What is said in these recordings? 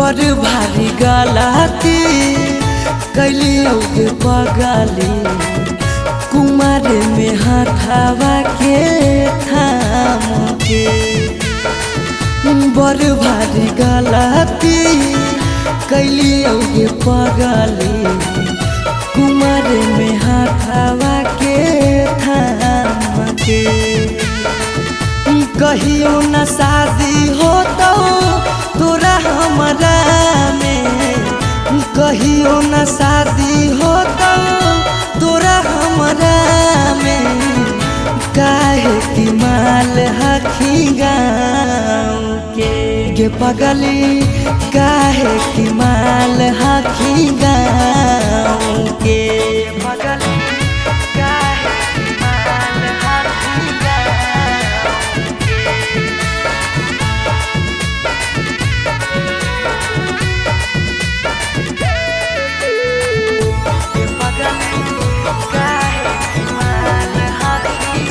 बड़ भारी गलती कैलियो के पगली कुमार में हाथावा के थाम के बड़ भारी गलती कैलियो के पगली कुमार में हाथावा के थाम के कहियो न शादी हो तो तोरा हमरा में कहियो न शादी हो तो तोरा हमरा में काहे की माल हखी गाँव के पगली काहे की माल हखी गाँव के पगली काहे की माल हखी गाँव के पगली काहे की माल हखी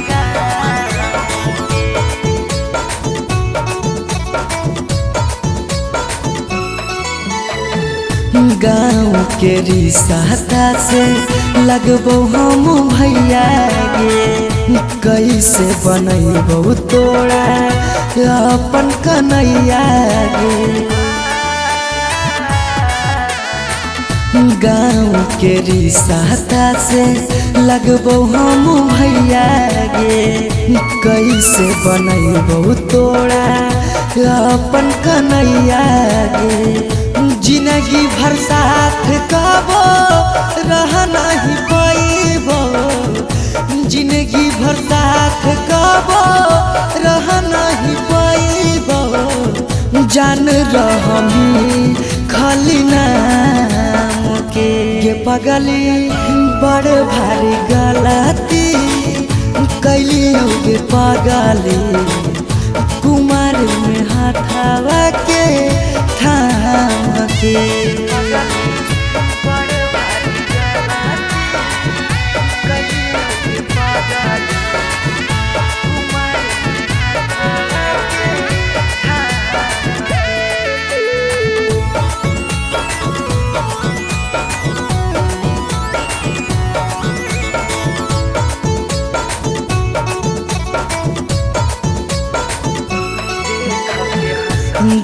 गाँव के रिश्ता से लगबो हम भैया गे कैसे बनैबो तोरा अपन कन्हैया गे गाँव के रिश्ता से लगबो हम भैया गे कैसे बनैबो तोरा अपन कन्हैया गे जिंदगी भर साथ कबो रह नहीं पाइबो जिंदगी भर साथ कबो रह नहीं पाइबो जान रहमी खाली नाम के पगली बड़ भारी गलती कैलियो के पगली कुमार में हाथावा के थाम के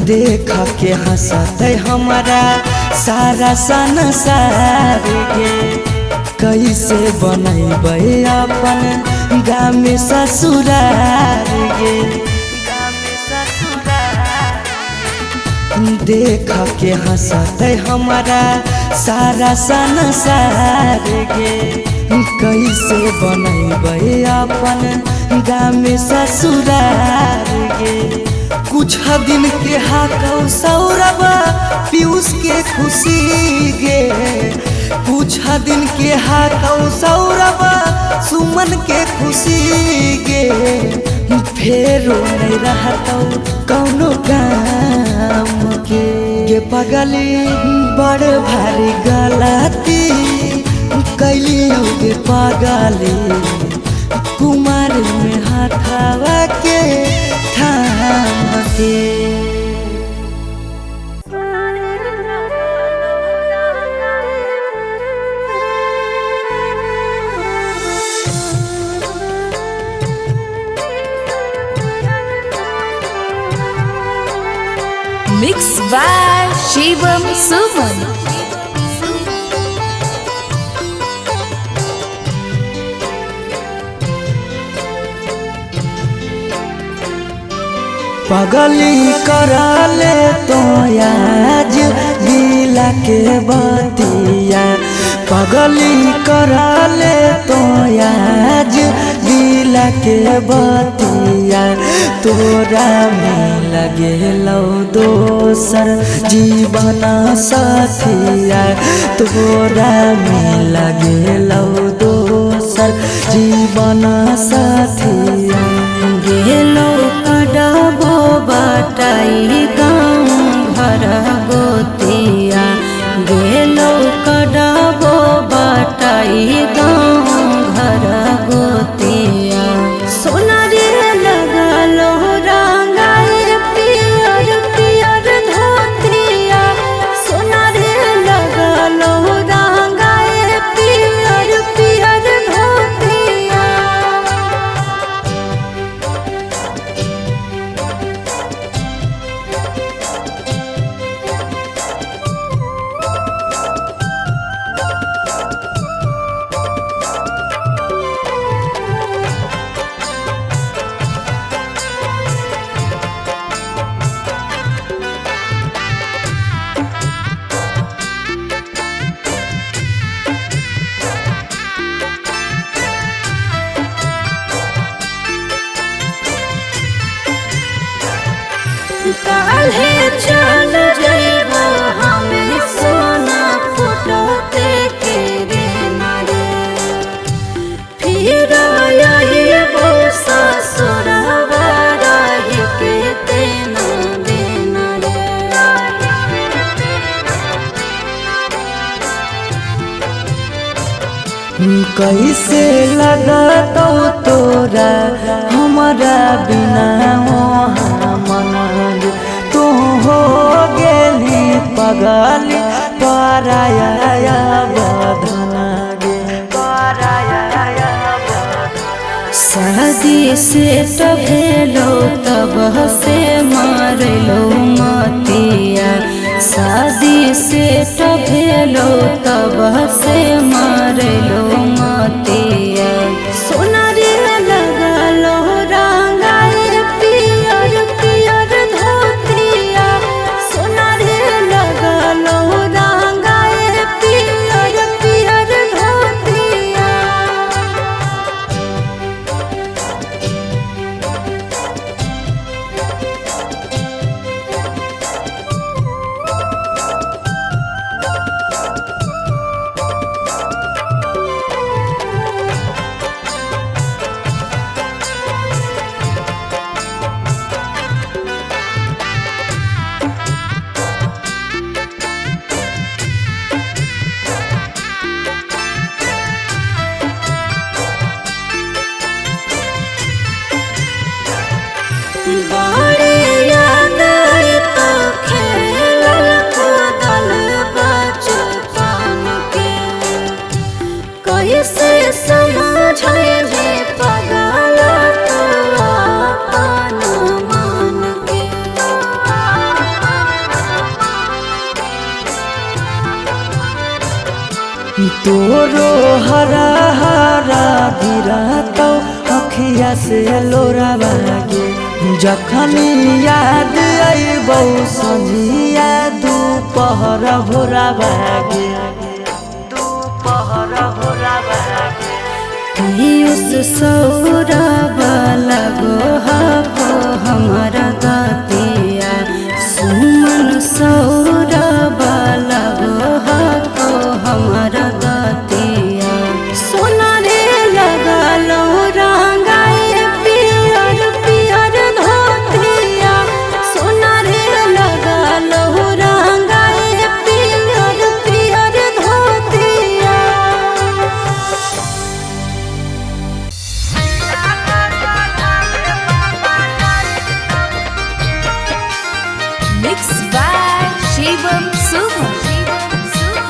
देख के हंसते हमारा सारा संसार गे कैसे बनैबे अपन गाँव में ससुरार गे देख के हंसते हमारा सारा संसार गे कैसे बनैबे अपन गाँव में ससुरार गे कुछ दिन के हाकौ सौरभ पीयूष के खुशी गे कुछ दिन के हाकौ सौरभ सुमन के खुशी गे फेरो नहीं रहतौ कौनो काम के पगली बड़ भारी गलती कैलियो के पगली कुमार में हाथावा के थाम के Mixed by Shivam Suman. पगली कराले तो आज दिला के बतिया पगली कराले तो आज दिला के बतिया तोरा में लगे लो दोसर जीवन साथिया तोरा में लगे लो दोसर जीवन साथिया गेलो कडाबो बाटाई गाँव घर गोतिया गेलो कडाबो बाटाई गाँव घर गोतिया सोना रे लगलो रंगाए पियर पियर धोतिया काल्हे चल जइबो हमें सोना फुटते के रे नारे फिर आइबो ससुरवा रही के तेना देना कैसे लगतौ तोरा हमारा बिना वहाँ मन तू हो गेली पगली पराया बधन गे पराया शादी से तो भेलो तब से मारलो मतिया शादी से तो भेलो तब से मारलो मतिया सोना रे लगलो रंगाए पियर पियर धोतिया सोना रे लगलो रंगाए पियर पियर धोतिया बड़े याद आए तो खेलल कूदल बचपन के कैसे समझाइबे पगल तू अपन मन के तोरो हरा हरा गिरतौ अखिया से लोरा बागे जखन याद अइबौ संझिया दुपहर भोरा बागे दुपहर भोरा बागे पीयूष सौरभ लगो हको हमारा गतिया सुमन सौरभ लगो हको हमारा गतिया सोना रे लगलो रंगाए पियर पियर धोतिया सोना रे लगलो रंगाए पियर पियर धोतिया Mixed by Shivam Suman.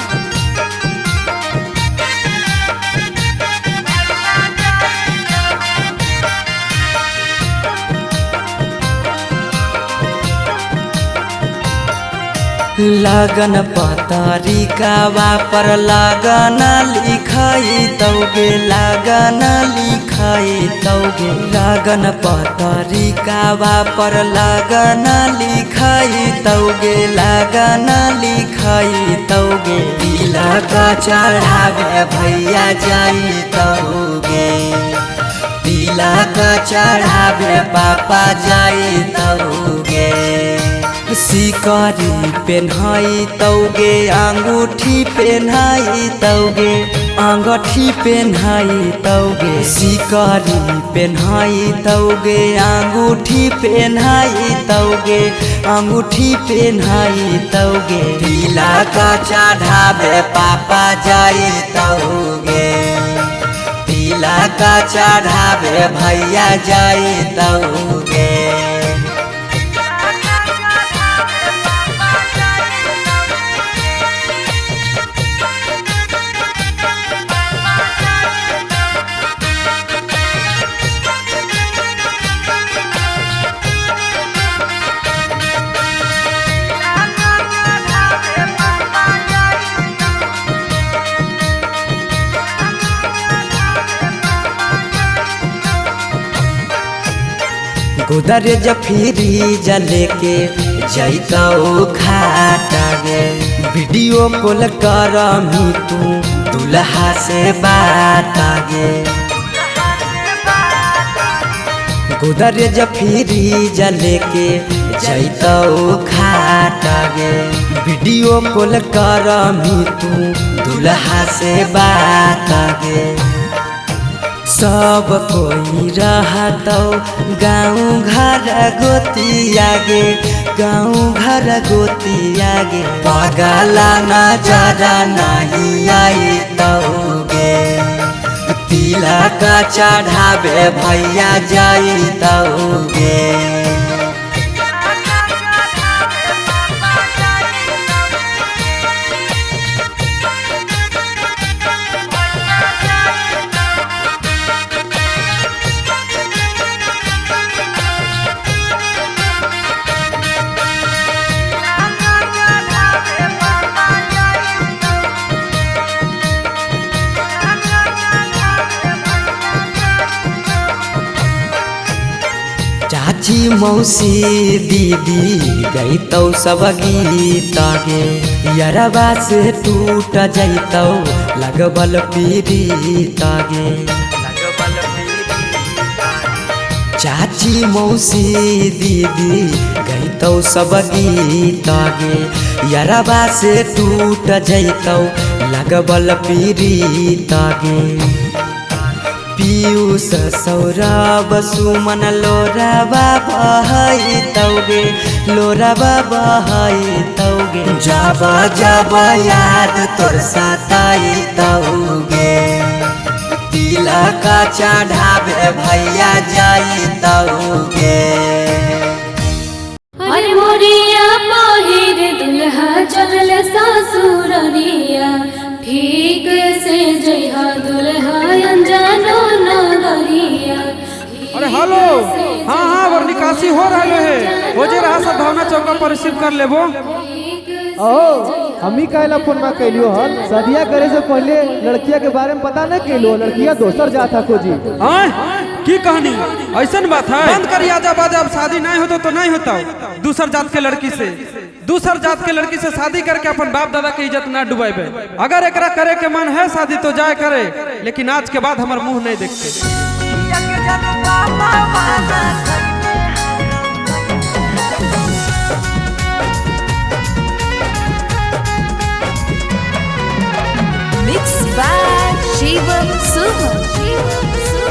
लगन पतरिकावा पर लगन लिखाई तौगे लगन लिखाई तौगे लगन पतरिकावा पर लगन लिखाई तौगे लगन लिखाई तौगे तिलक चढ़ावे भैया जाई तौगे तिलक चढ़ावे पापा जाई तौगे सिकरी पेन्हाई तौगे अंगूठी पेन्हाई तौगे अंगूठी पेन्हाई तौगे सिकरी पेन्हाई तौगे अंगूठी पेन्हाई तौगे अंगूठी पेन्हाई तौगे तिलक चढ़ावे पापा जाई तौगे तिलक चढ़ावे भैया जाई तौगे गोदरेज फ्रिज लेके जैतौ खाटा गे वीडियो कॉल करमी तू दुल्हा से बात गे कुदर जफीरी जले के जैतौ खाट गे वीडियो कॉल कर तू दुल्हा से बात गे सब कोई रहतौ गाँव घर गोतिया गे गाँव घर गोतिया गे पगला नजर नहीं आई गे तिलक चढ़ावे भैया जाई गे चाची मौसी दीदी गईतौ सब गीत गे यरबा से टूट जैतौ लगबल पीड़ित गे चाची मौसी दीदी गईतौ सब गीत गे यरबा से टूट जैतौ लगबल पीड़ित गे पीयूष सौरभ सुमन लोराबा बहैतौगे लोराबा बहैतौगे जब जब याद तोर सताइतौगे तिलक चढ़ावे भैया जाइतौगे अरे मोरिया पहिर दुल्हा चल ससुररिया ठीक से जइहा दुल्हा अनजानो नगरिया। अरे हेलो हाँ हाँ और निकासी हो रहे है हो जे रहा सब भावना चौका पर रिसीव कर लेबो। हमी कहला फोन में कैलियो हल शादिया करे से पहले लड़किया के बारे में पता न कैलो लड़किया दोसर जात है खोजी की कहानी ऐसा बात है बंद करिए आजा बाजा अब शादी नहीं होता तो नहीं होता दूसर जात के लड़की से शादी करके अपन बाप दादा के इज्जत ना डुबाइबे। अगर एकरा करे के मन है शादी तो जाए करे लेकिन आज के बाद हमार मुंह नहीं देखते। Mixed by Shivam Subham.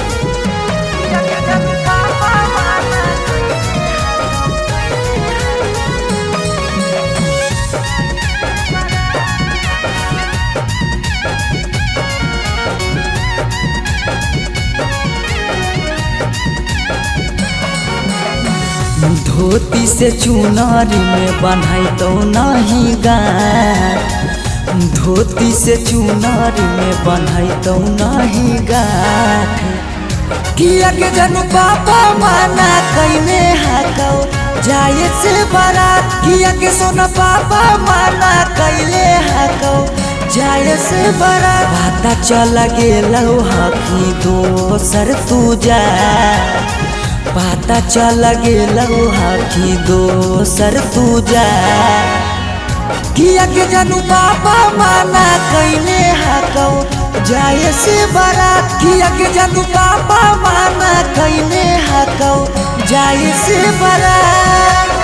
धोती से चुनारी में बन्हाई तो नहीं गाठ धोती से चुनारी में बन्हाई तो नहीं गाठ किया के जनु पापा माना कइने हाकौ जाए से बारात किया के सोना पापा माना कइले हाकौ जाए से बारात पता चल गेलौ हकी दोसर तू जा पता चल गेलौ हकी दोसर तू जा किया के जानू बाबा माना कइने हाकौ जाए से बारात किया के जानू बाबा माना कइने हाकौ जाए से बारात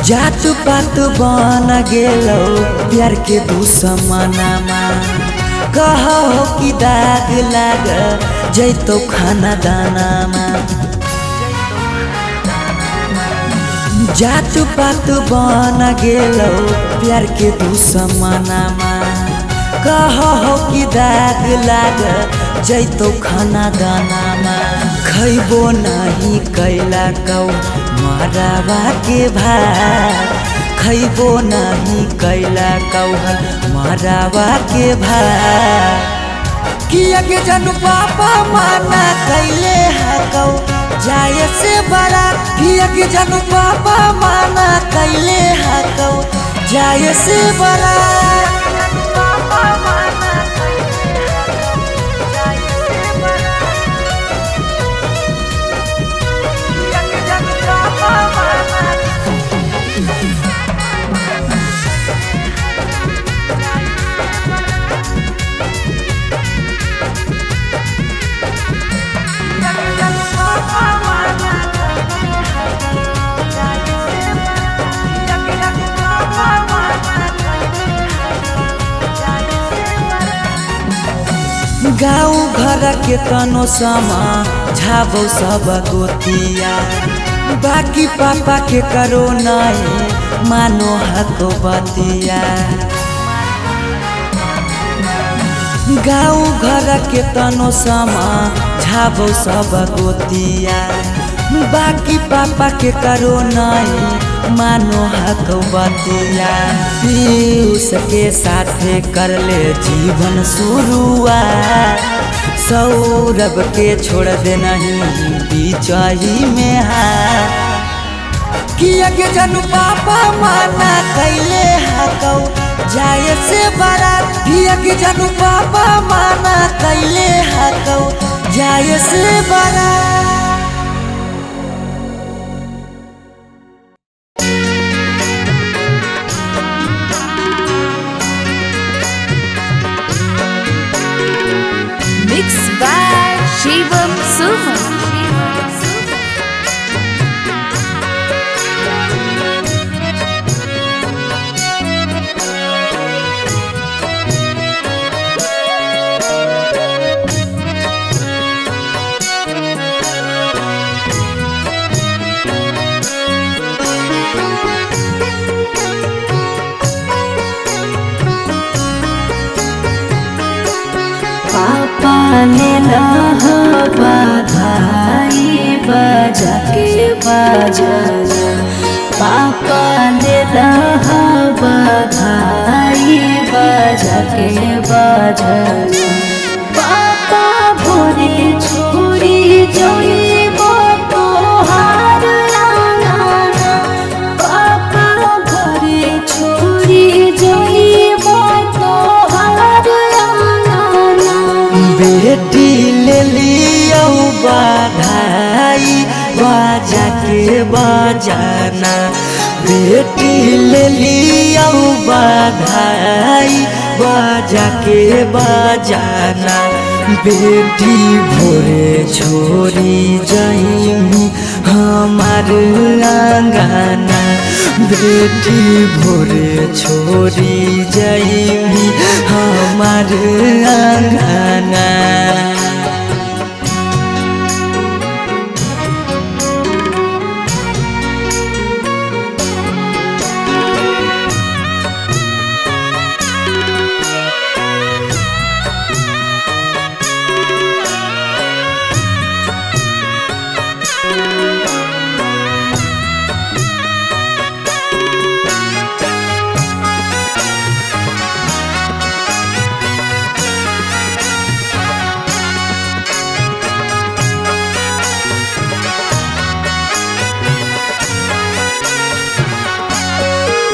जात पात बन गेलौ प्यार के दुश्मनमा कहो कि दाग लाग जैतो खाना दानामा जात पात बन गेलौ प्यार के दुश्मनमा कहो कि दाग लाग जैतो खाना दानामा खैबो नहीं कैला कौ मरावा के भात खैबो नहीं कैला कौ मरावा के भात किया के जानू पापा माना कैले हकौ जाए से बारात किया के जानू पापा माना कैले हकौ जाए से बारात गाँव घर के तनो समा झाबो सब गोतिया बाकी पापा के करो नहीं मानो हको बतिया गाँव घर के तनो समा झाबो सब गोतिया बाकी पापा के करो नहीं मानो हक बतिया पीयूष के साथे कर ले जीवन शुरुआत सौरभ के छोड़ दे नहीं बीचही में हाथ किया के जानू पापा माना कैले हकौ जाए से बारात किया के जानू पापा माना कैले हकौ जाए से बारात Mixed by Shivam Suman. पापा ने बधाई बजा के बजाना पापा ने बधाई बजा के बजाना पापा भोरे छोड़ी जोइबो तोहार आंगना पापा भोरे छोड़ी जोइबो तोहार आंगना बेटी ले लियो बधाई बजा के बजाना बेटी ले लियो बधाई बजा के बजाना बेटी भोरे छोड़ी जाइमी हमार आंगना बेटी भोरे छोड़ी जाइमी हमार आंगना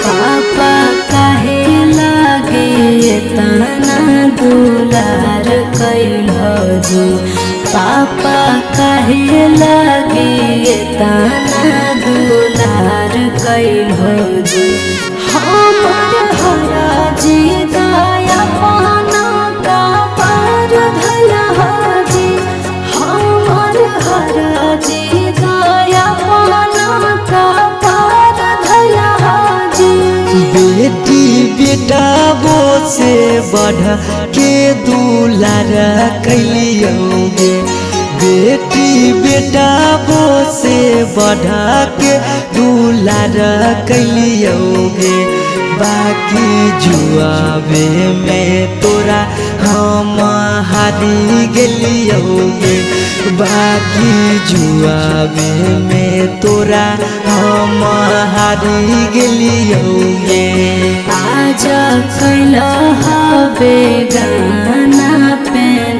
पापा काहे लागे तना दुलार कैलो जी पापा काहे लागे तना दुलार कैलो जी हमर हरा जी दया पाना का पार धया जी हमर हरा जी दया पाना का पार धया बेटी बेटा वो से बढ़ के दुलार कैलियोगे बेटी बेटा वो से बढ़ के दुलार कैलियोगे बाकी जुआवे में तोरा हम हारी गेलियोगे बाकी जुआवे में तोरा हम हारी गेलियोगे आज कैला हवे गाना पेन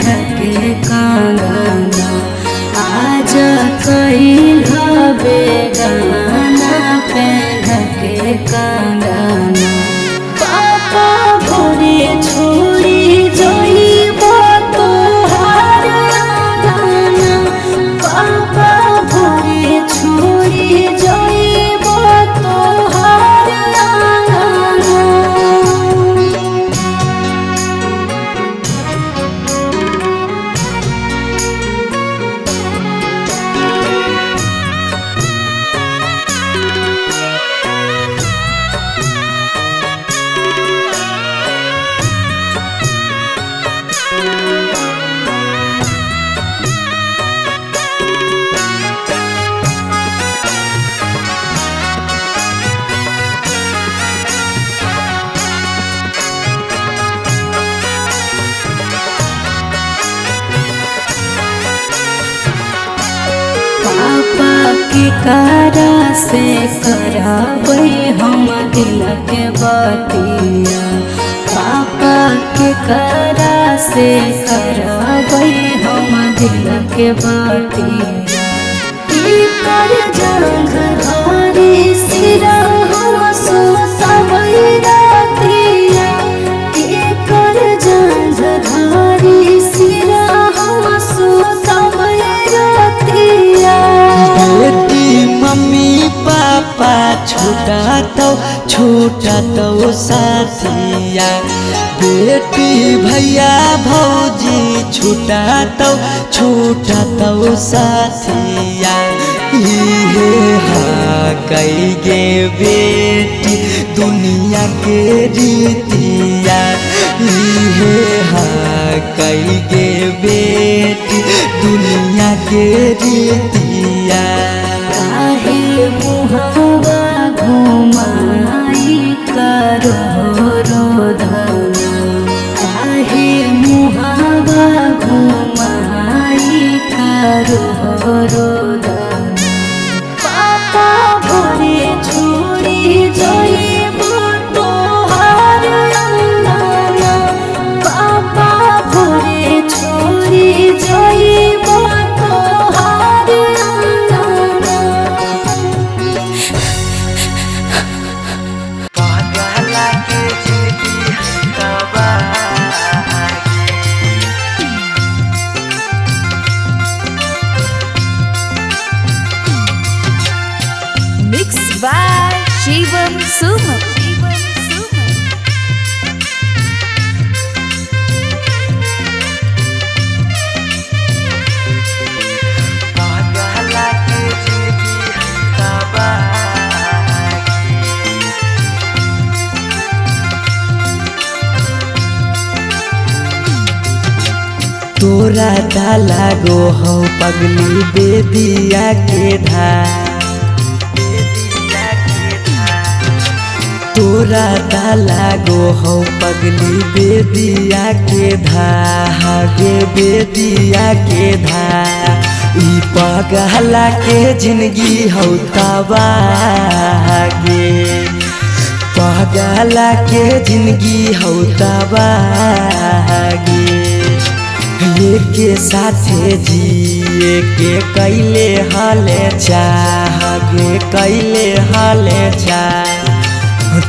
कारा से कराबै हम दिल के बतिया पापा के कारा से कराबै हम दिल के बतिया कर जंग धारी सिरा हम सोसबै रातिया कर जंग धारी सिरा हम सोसबै रातिया बेटी मम्मी पापा छूटा तो साथिया बेटी भैया भौजी छूटा तो साथिया इहे कई गे बेटी दुनिया के रीतिया इहे कई गे बेटी दुनिया के रीतिया काहे मुहावा घुमाई करो रोदना काहे मुहावा घुमाई करो रोदना पापा भोरे छोड़ी जाइब तोहार अंगना पापा भोरे छोड़ी जाइब तोहार अंगना पागला के जिंदगी Mixed by Shivam Suman. पागला के जिंदगी तोरा दा लागो हो पगली बेदिया के धार तोरा दा लागो हो पगली बेदिया के धागे बेदिया के ई पगला के जिंदगी हो तबागे पगला के जिंदगी हो तबागे के साथे जिए के कैले हाले चाहे कैले हाले चाह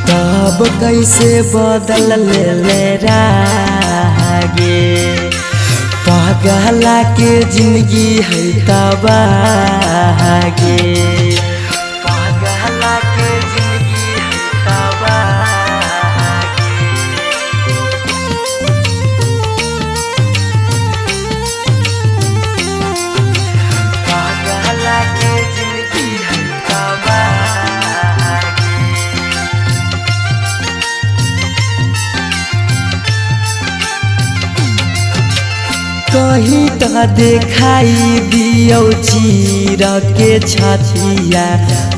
तब कैसे बदल ले रागे पगला के जिंदगी है तबागे पगला के जिंदगी है तबागे पगला के जिंदगी है तबागे कहीं तो देखाई दियो चीर के छतिया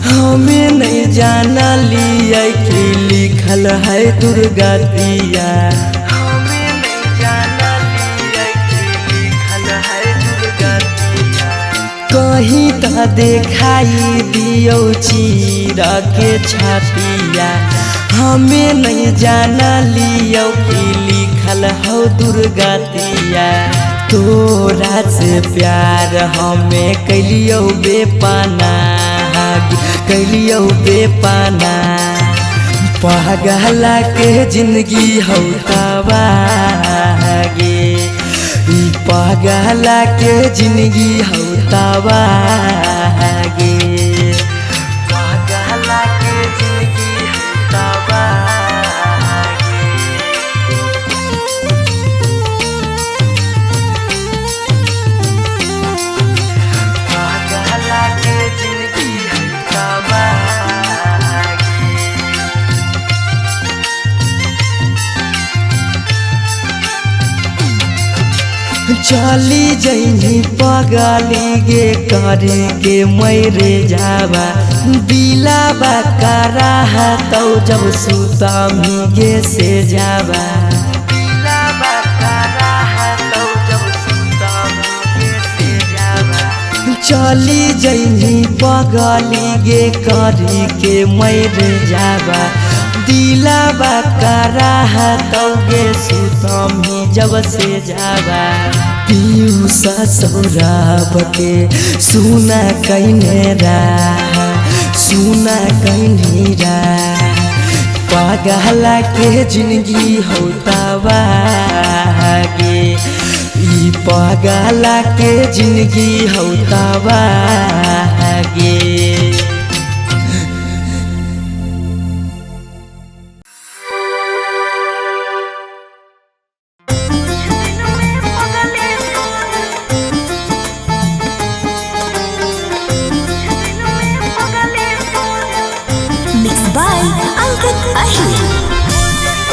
हमें नहीं जाना लिया कि लिखल है दुर्गतिया हमें नहीं जाना लिया कि लिखल है दुर्गतिया कहीं तो देखाई दियो चीर के छतिया हमें नहीं जाना लियो कि लिखल हो दुर्गतिया तोरा से प्यार हमें कैलियो बेपाना कैलियो बेपाना पगला के जिंदगी हो तबागे ई पगला के जिंदगी हो तबागे पगला के जिंदगी हो तबागे पगला के जिंदगी हो तबागे चली जैनी पगली गे करे के मैरे जावा दिलाबा करा तो जब सुता गे से जावा दिलाबा करा तो जब सुता गे से जावा चली जैनी बगली गे करी के मैरे जाबा दिलाबा करा तौगे सुतमी जब से जाबा पीयूष सौरभ के सुना कहने सुना कहनी पागला के जिंदगी होता गे ई पागला के जिंदगी होता गे। Mixed by Angkat Ahir.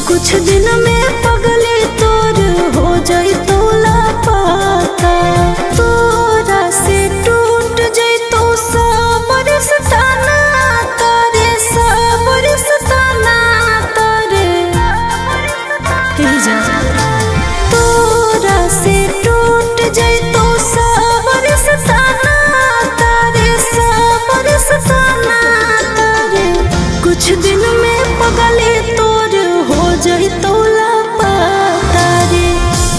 कुछ दिन में पगले तोर हो जाई तोला पाता तोरा से टूट जाई तो सबर सताना तारे सबर सताना तारे तोरा से टूट जाई तो सबर सताना तारे सबर सताना तारे कुछ दिन में पगले तोर हो जाई तोला पाता रे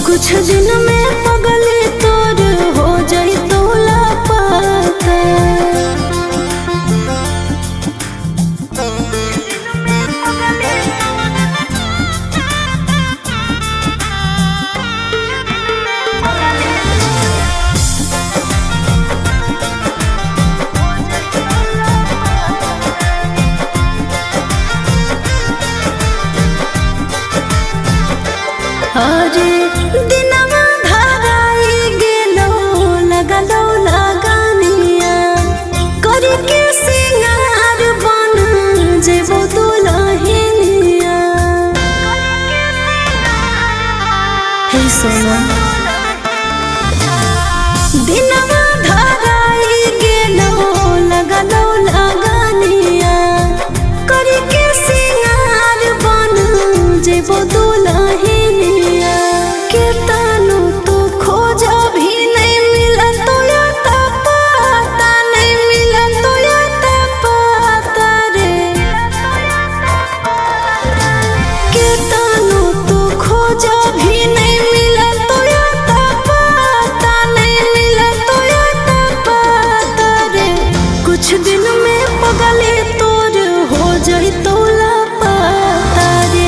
कुछ दिन में पगले तोर हो जाई तोला पाता। अरे दिनमा धराई गेलो लगलो लगानिया करके सिंगार बन जेबो दुल्हनिया हे सोना दिनमा धराई गेलो लगलो लगानिया करके सिंगार बन जेबो दुल्हनिया कुछ दिन में पगले तोर हो जाई तोला पाता रे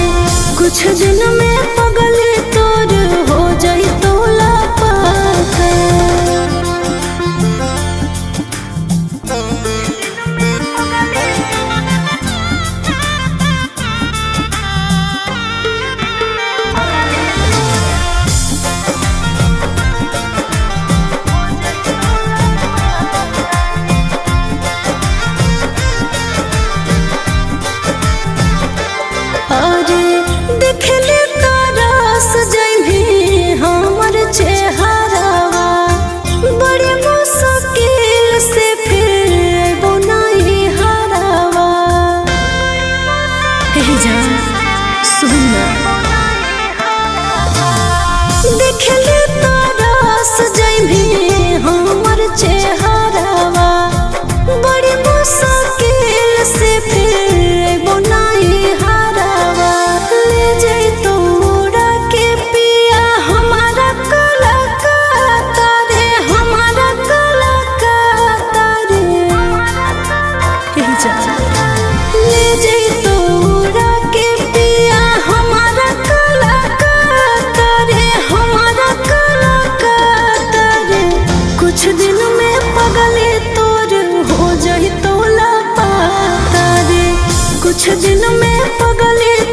कुछ दिन में पगले तोर हो जाई तोला पाता। अरे देखले तरस जइभी हमर चेहरावा बड़े मुश्किल से फिर बनाई हरावा हे जान सुनना देखले तरस जइभी हमर चेहरावा बड़े मुश्किल से फिर बनाई कुछ दिन में पगली